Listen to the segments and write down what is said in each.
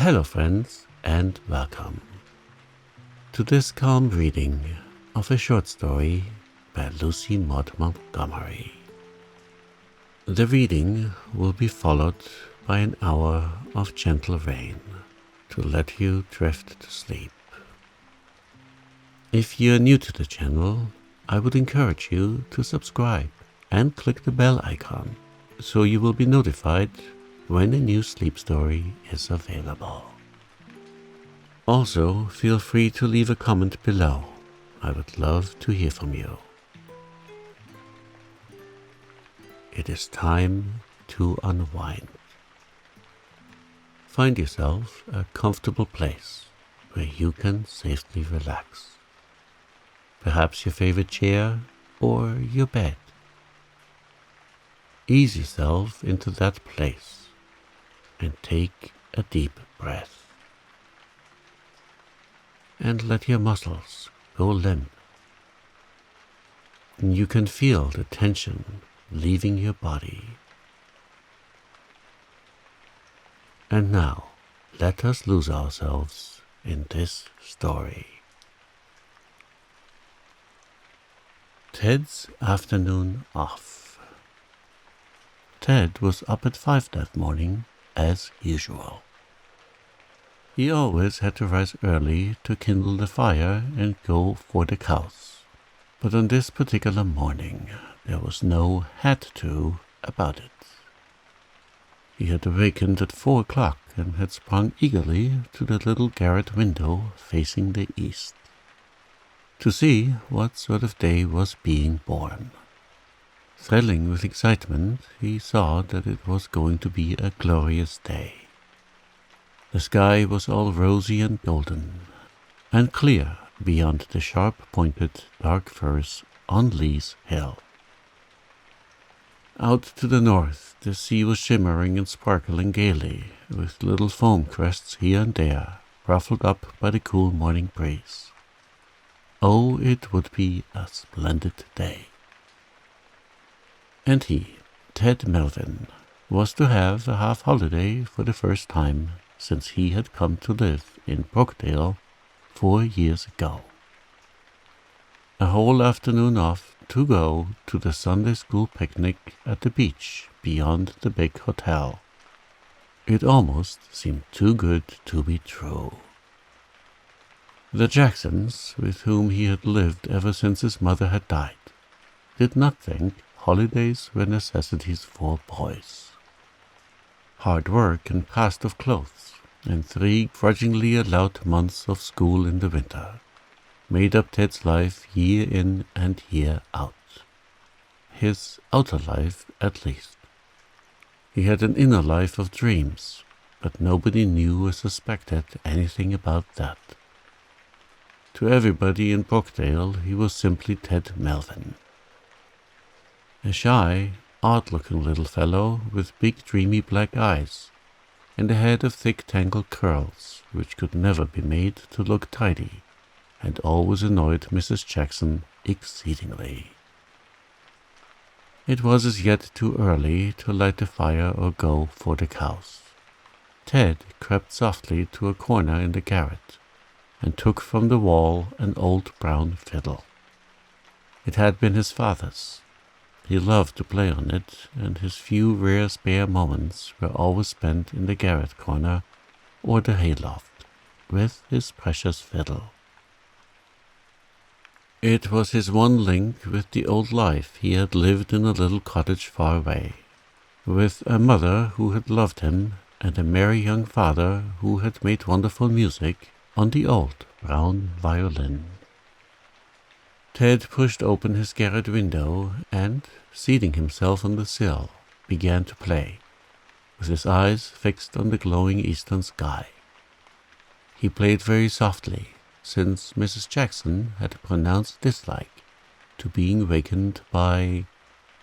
Hello friends, and welcome to this calm reading of a short story by Lucy Maud Montgomery. The reading will be followed by an hour of gentle rain to let you drift to sleep. If you're new to the channel, I would encourage you to subscribe and click the bell icon so you will be notified when a new sleep story is available. Also, feel free to leave a comment below. I would love to hear from you. It is time to unwind. Find yourself a comfortable place where you can safely relax. Perhaps your favorite chair or your bed. Ease yourself into that place and take a deep breath. And let your muscles go limp. You can feel the tension leaving your body. And now, let us lose ourselves in this story. Ted's afternoon off. Ted was up at 5 that morning, as usual. He always had to rise early to kindle the fire and go for the cows. But on this particular morning, there was no had to about it. He had awakened at 4 o'clock and had sprung eagerly to the little garret window facing the east, to see what sort of day was being born. Thrilling with excitement, he saw that it was going to be a glorious day. The sky was all rosy and golden, and clear beyond the sharp-pointed dark firs on Lee's Hill. Out to the north, the sea was shimmering and sparkling gaily, with little foam crests here and there, ruffled up by the cool morning breeze. Oh, it would be a splendid day. And he, Ted Melvin, was to have a half-holiday for the first time since he had come to live in Brookdale 4 years ago. A whole afternoon off to go to the Sunday school picnic at the beach beyond the big hotel. It almost seemed too good to be true. The Jacksons, with whom he had lived ever since his mother had died, did not think holidays were necessities for boys. Hard work and cast of clothes, and 3 grudgingly allowed months of school in the winter, made up Ted's life year in and year out. His outer life, at least. He had an inner life of dreams, but nobody knew or suspected anything about that. To everybody in Brookdale, he was simply Ted Melvin. A shy, odd-looking little fellow with big dreamy black eyes and a head of thick tangled curls which could never be made to look tidy and always annoyed Mrs. Jackson exceedingly. It was as yet too early to light the fire or go for the cows. Ted crept softly to a corner in the garret and took from the wall an old brown fiddle. It had been his father's. He loved to play on it, and his few rare spare moments were always spent in the garret corner or the hayloft, with his precious fiddle. It was his one link with the old life he had lived in a little cottage far away, with a mother who had loved him and a merry young father who had made wonderful music on the old brown violin. Ted pushed open his garret window and, seating himself on the sill, began to play, with his eyes fixed on the glowing eastern sky. He played very softly, since Mrs. Jackson had a pronounced dislike to being wakened by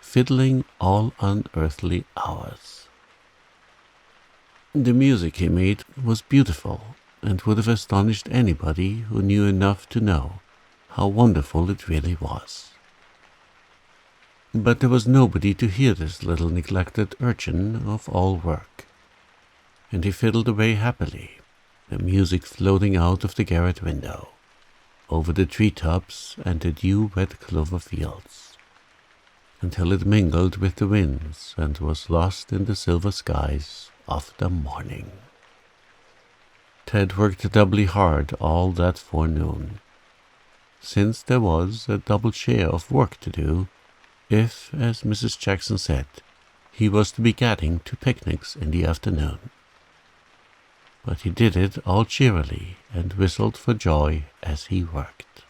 fiddling all unearthly hours. The music he made was beautiful and would have astonished anybody who knew enough to know how wonderful it really was. But there was nobody to hear this little neglected urchin of all work, and he fiddled away happily, the music floating out of the garret window, over the treetops and the dew-wet clover fields, until it mingled with the winds and was lost in the silver skies of the morning. Ted worked doubly hard all that forenoon, since there was a double share of work to do if, as Mrs. Jackson said, he was to be getting to picnics in the afternoon. But he did it all cheerily and whistled for joy as he worked.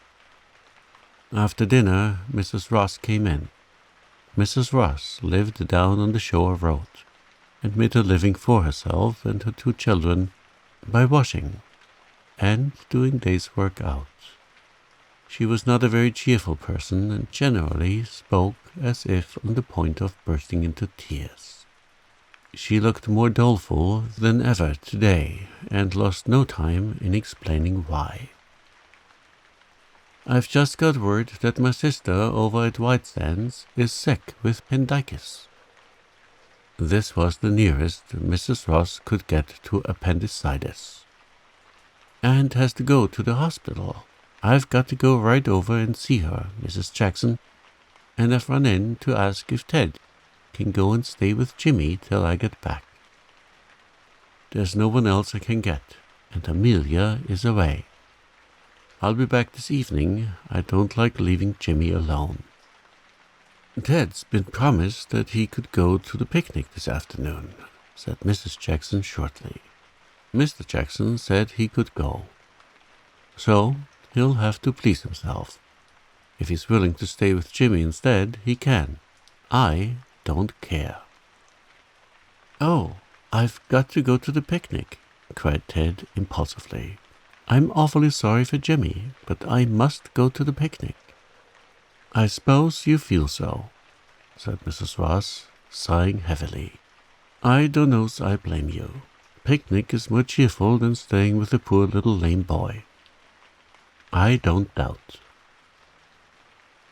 After dinner, Mrs. Ross came in. Mrs. Ross lived down on the shore road and made a living for herself and her 2 children by washing and doing day's work out. She was not a very cheerful person and generally spoke as if on the point of bursting into tears. She looked more doleful than ever today and lost no time in explaining why. "I've just got word that my sister over at White Sands is sick with appendicitis." This was the nearest Mrs. Ross could get to appendicitis. "And has to go to the hospital. I've got to go right over and see her, Mrs. Jackson, and I've run in to ask if Ted can go and stay with Jimmy till I get back. There's no one else I can get, and Amelia is away. I'll be back this evening. I don't like leaving Jimmy alone." "Ted's been promised that he could go to the picnic this afternoon," said Mrs. Jackson shortly. "Mr. Jackson said he could go. So he'll have to please himself. If he's willing to stay with Jimmy instead, he can. I don't care." "Oh, I've got to go to the picnic," cried Ted impulsively. "I'm awfully sorry for Jimmy, but I must go to the picnic." "I suppose you feel so," said Mrs. Ross, sighing heavily. "I don't know's I blame you. Picnic is more cheerful than staying with a poor little lame boy. I don't doubt.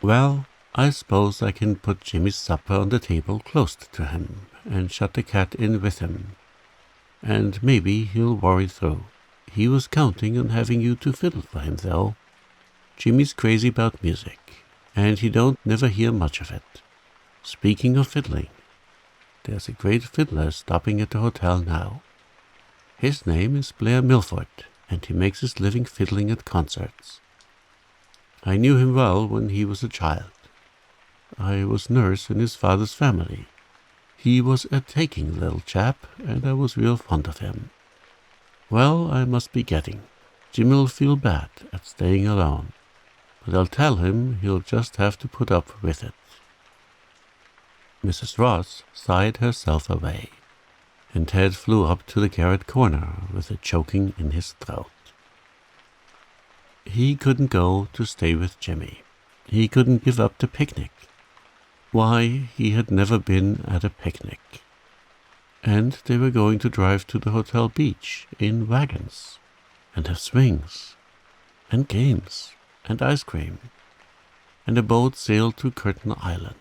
Well, I suppose I can put Jimmy's supper on the table close to him and shut the cat in with him. And maybe he'll worry through. He was counting on having you to fiddle for him, though. Jimmy's crazy about music, and he don't never hear much of it. Speaking of fiddling, there's a great fiddler stopping at the hotel now. His name is Blair Milford, and he makes his living fiddling at concerts. I knew him well when he was a child. I was nurse in his father's family. He was a taking little chap, and I was real fond of him. Well, I must be getting. Jimmy'll feel bad at staying alone, but I'll tell him he'll just have to put up with it." Mrs. Ross sighed herself away, and Ted flew up to the garret corner with a choking in his throat. He couldn't go to stay with Jimmy. He couldn't give up the picnic. Why, he had never been at a picnic. And they were going to drive to the hotel beach in wagons, and have swings, and games, and ice cream, and a boat sailed to Curtin Island.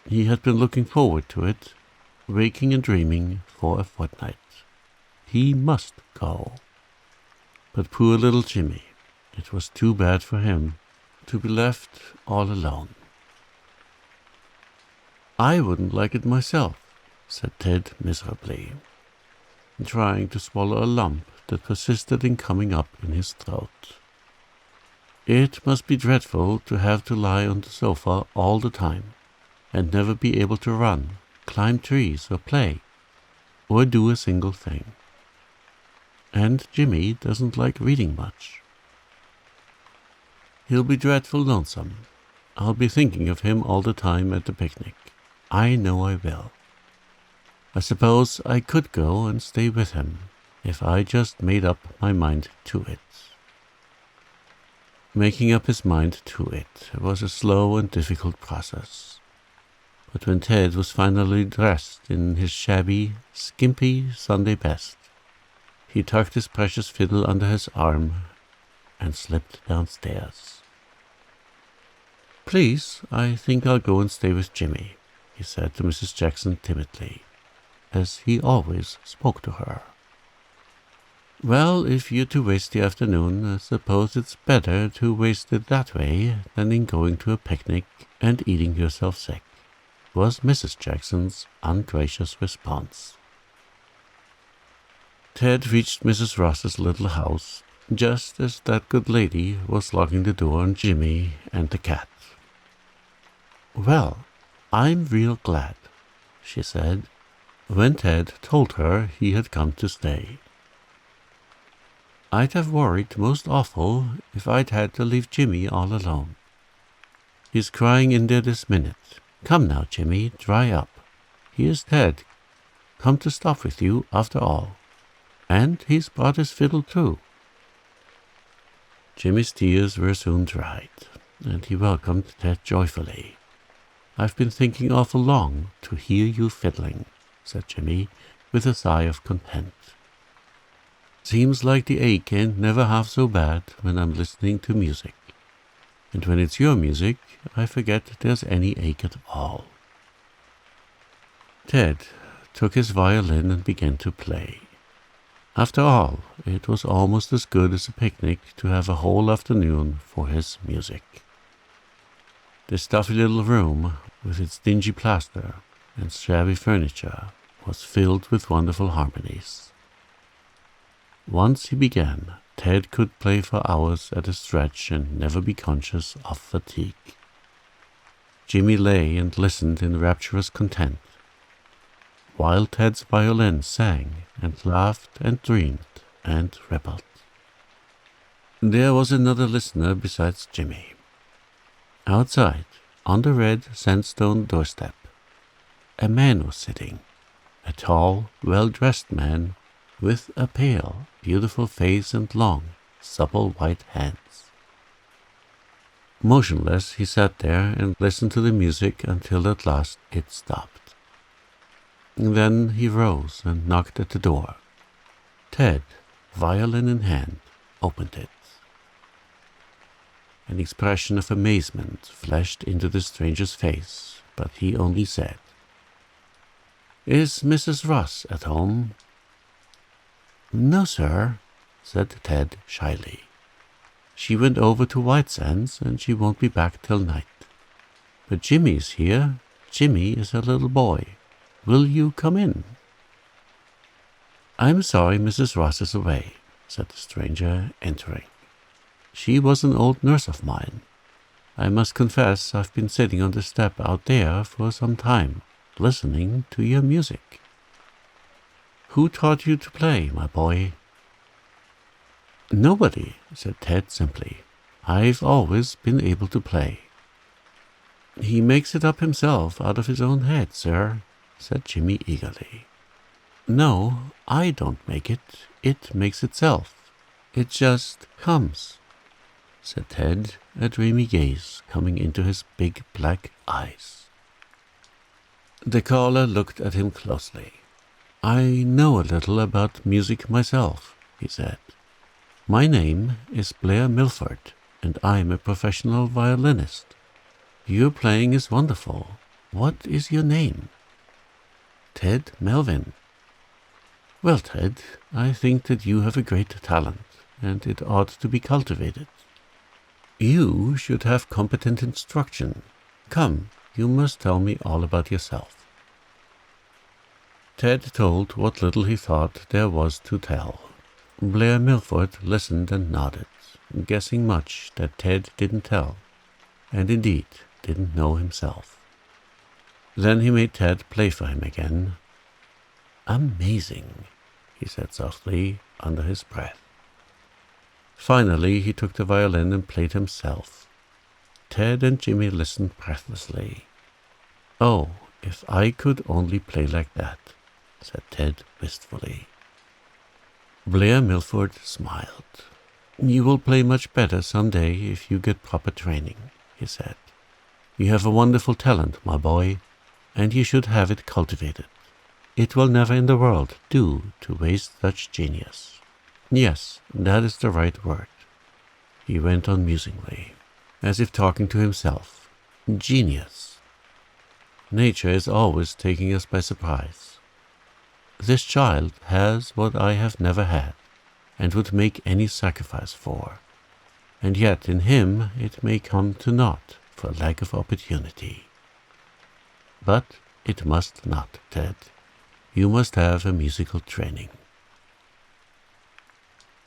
He had been looking forward to it, waking and dreaming for a fortnight. He must go. But poor little Jimmy, it was too bad for him to be left all alone. "I wouldn't like it myself," said Ted miserably, trying to swallow a lump that persisted in coming up in his throat. "It must be dreadful to have to lie on the sofa all the time, and never be able to run, climb trees, or play, or do a single thing. And Jimmy doesn't like reading much. He'll be dreadful lonesome. I'll be thinking of him all the time at the picnic. I know I will. I suppose I could go and stay with him, if I just made up my mind to it." Making up his mind to it was a slow and difficult process. But when Ted was finally dressed in his shabby, skimpy Sunday best, he tucked his precious fiddle under his arm and slipped downstairs. "Please, I think I'll go and stay with Jimmy," he said to Mrs. Jackson timidly, as he always spoke to her. Well, if you're to waste the afternoon, I suppose it's better to waste it that way than in going to a picnic and eating yourself sick, was Mrs. Jackson's ungracious response. Ted reached Mrs. Ross's little house just as that good lady was locking the door on Jimmy and the cat. "Well, I'm real glad," she said, when Ted told her he had come to stay. "I'd have worried most awful if I'd had to leave Jimmy all alone. He's crying in there this minute. Come now, Jimmy, dry up. Here's Ted, come to stop with you after all. And he's brought his fiddle too." Jimmy's tears were soon dried, and he welcomed Ted joyfully. "I've been thinking awful long to hear you fiddling," said Jimmy, with a sigh of content. "Seems like the ache ain't never half so bad when I'm listening to music. And when it's your music, I forget there's any ache at all." Ted took his violin and began to play. After all, it was almost as good as a picnic to have a whole afternoon for his music. The stuffy little room, with its dingy plaster and shabby furniture, was filled with wonderful harmonies. Once he began, Ted could play for hours at a stretch and never be conscious of fatigue. Jimmy lay and listened in rapturous content, while Ted's violin sang and laughed and dreamed and rippled. There was another listener besides Jimmy. Outside, on the red sandstone doorstep, a man was sitting, a tall, well-dressed man with a pale, beautiful face and long, supple white hands. Motionless, he sat there and listened to the music until at last it stopped. Then he rose and knocked at the door. Ted, violin in hand, opened it. An expression of amazement flashed into the stranger's face, but he only said, "Is Mrs. Ross at home?" "No, sir," said Ted shyly. "She went over to White Sands, and she won't be back till night. But Jimmy is here. Jimmy is her little boy. Will you come in?" "I'm sorry Mrs. Ross is away," said the stranger, entering. "She was an old nurse of mine. I must confess I've been sitting on the step out there for some time, listening to your music." "Who taught you to play, my boy?" "Nobody," said Ted simply. "I've always been able to play." "He makes it up himself out of his own head, sir," said Jimmy eagerly. "No, I don't make it. It makes itself. It just comes," said Ted, a dreamy gaze coming into his big black eyes. The caller looked at him closely. "I know a little about music myself," he said. "My name is Blair Milford, and I'm a professional violinist. Your playing is wonderful. What is your name?" "Ted Melvin." "Well, Ted, I think that you have a great talent, and it ought to be cultivated. You should have competent instruction. Come, you must tell me all about yourself." Ted told what little he thought there was to tell. Blair Milford listened and nodded, guessing much that Ted didn't tell, and indeed didn't know himself. Then he made Ted play for him again. "Amazing," he said softly under his breath. Finally he took the violin and played himself. Ted and Jimmy listened breathlessly. "Oh, if I could only play like that," said Ted wistfully. Blair Milford smiled. "You will play much better some day if you get proper training," he said. "You have a wonderful talent, my boy, and you should have it cultivated. It will never in the world do to waste such genius. Yes, that is the right word," he went on musingly, as if talking to himself. "Genius. Nature is always taking us by surprise. This child has what I have never had, and would make any sacrifice for, and yet in him it may come to naught for lack of opportunity. But it must not, Ted. You must have a musical training.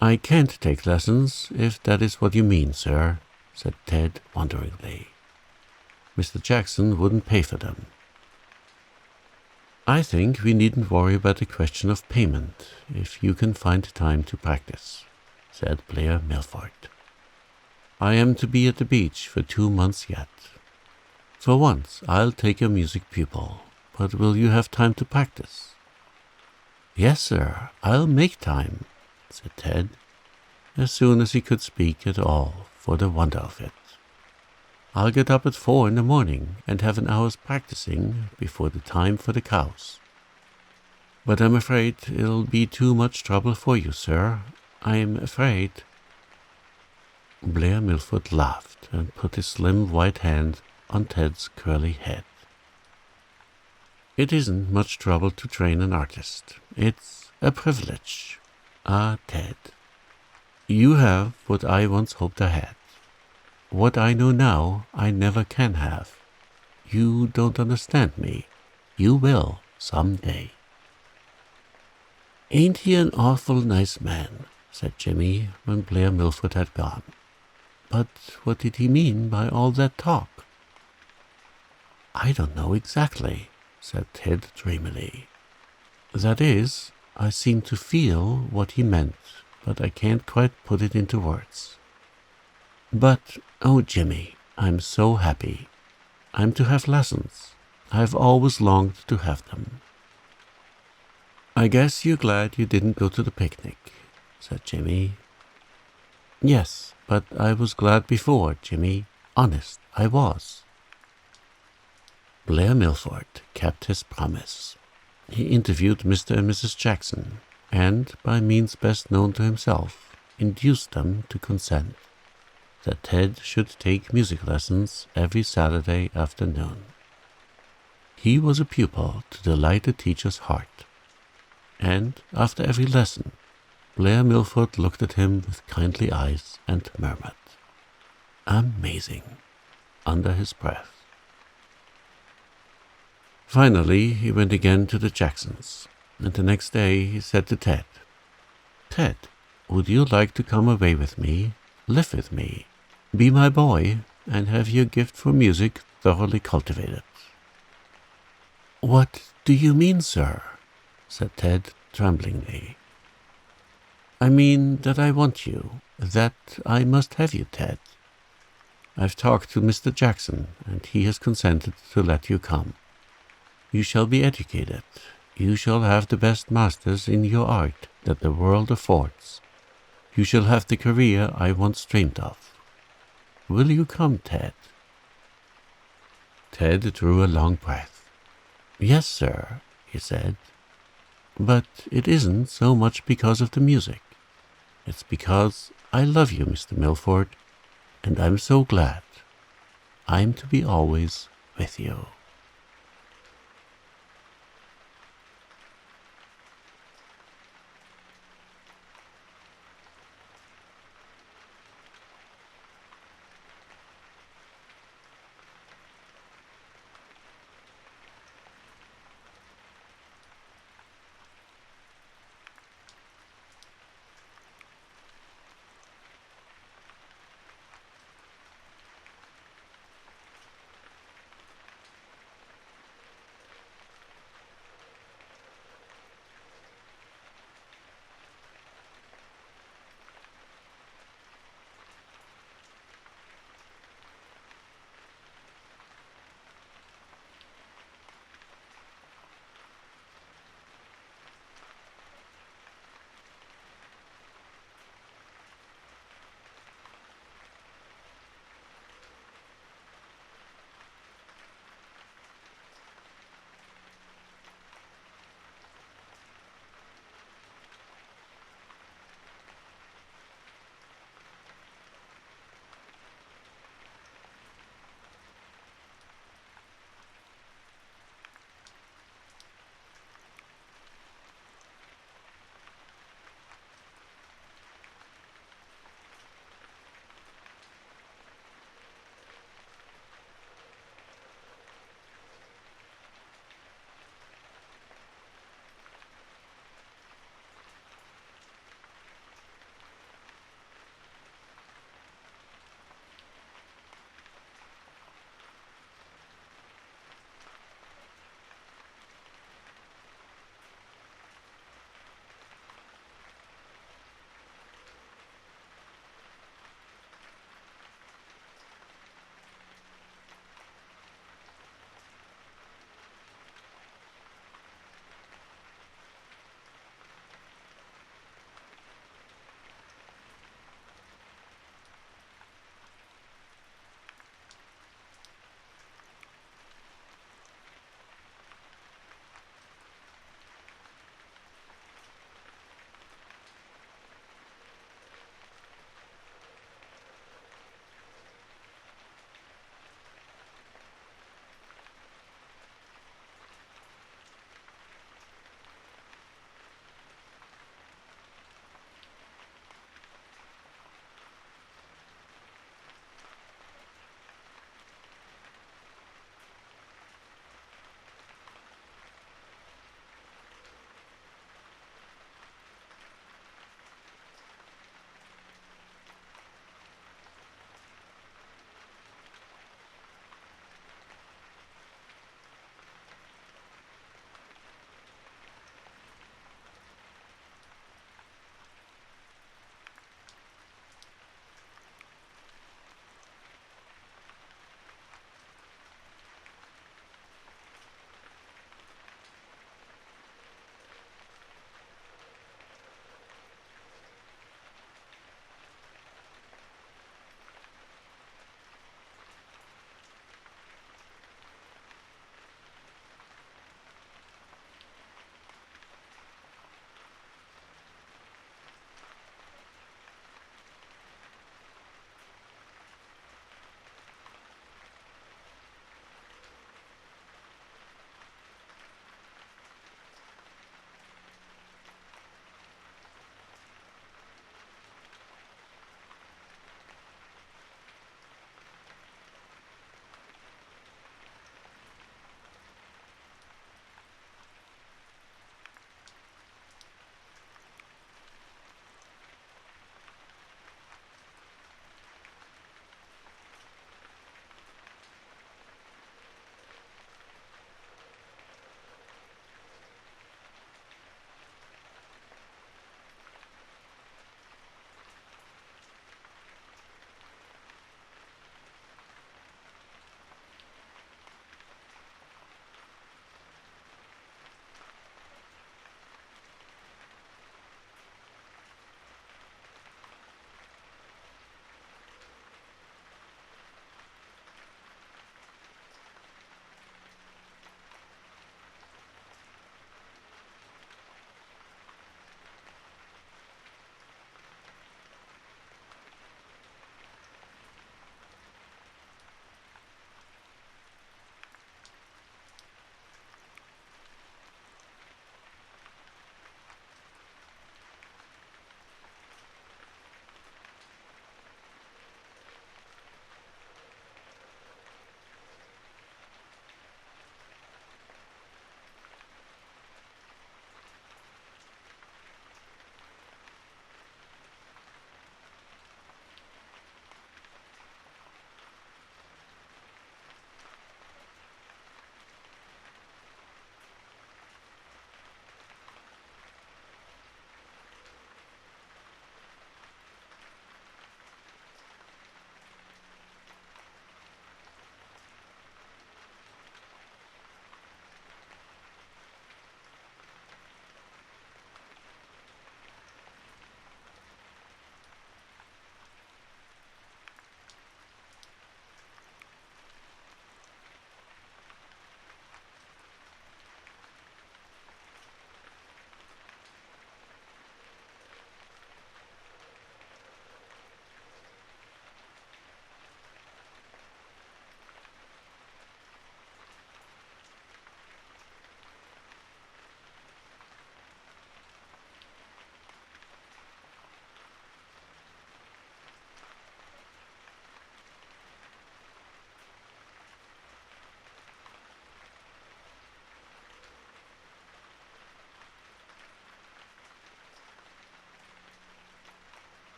I can't take lessons, if that is what you mean, sir, said Ted wonderingly. Mr. Jackson wouldn't pay for them. I think we needn't worry about the question of payment, if you can find time to practice, said Blair Milford. I am to be at the beach for 2 months yet. For once, I'll take your music pupil, but will you have time to practice? Yes, sir, I'll make time, said Ted, as soon as he could speak at all for the wonder of it. I'll get up at 4 in the morning and have an hour's practicing before the time for the cows. But I'm afraid it'll be too much trouble for you, sir. I'm afraid. Blair Milford laughed and put his slim white hand on Ted's curly head. It isn't much trouble to train an artist. It's a privilege. Ah, Ted, you have what I once hoped I had. What I know now I never can have. You don't understand me. You will some day. Ain't he an awful nice man, said Jimmy when Blair Milford had gone. But what did he mean by all that talk? I don't know exactly, said Ted dreamily. That is, I seem to feel what he meant, but I can't quite put it into words. But, oh, Jimmy, I'm so happy. I'm to have lessons. I've always longed to have them. I guess you're glad you didn't go to the picnic, said Jimmy. Yes, but I was glad before, Jimmy. Honest, I was. Blair Milford kept his promise. He interviewed Mr. and Mrs. Jackson, and, by means best known to himself, induced them to consent that Ted should take music lessons every Saturday afternoon. He was a pupil to delight the teacher's heart, and after every lesson, Blair Milford looked at him with kindly eyes and murmured, "Amazing," under his breath. Finally, he went again to the Jacksons, and the next day he said to Ted, "Ted, would you like to come away with me, live with me, be my boy, and have your gift for music thoroughly cultivated?" "What do you mean, sir?" said Ted tremblingly. "I mean that I want you, that I must have you, Ted. I've talked to Mr. Jackson, and he has consented to let you come. You shall be educated. You shall have the best masters in your art that the world affords. You shall have the career I once dreamed of. Will you come, Ted?" Ted drew a long breath. "Yes, sir," he said. "But it isn't so much because of the music. It's because I love you, Mr. Milford, and I'm so glad. I'm to be always with you."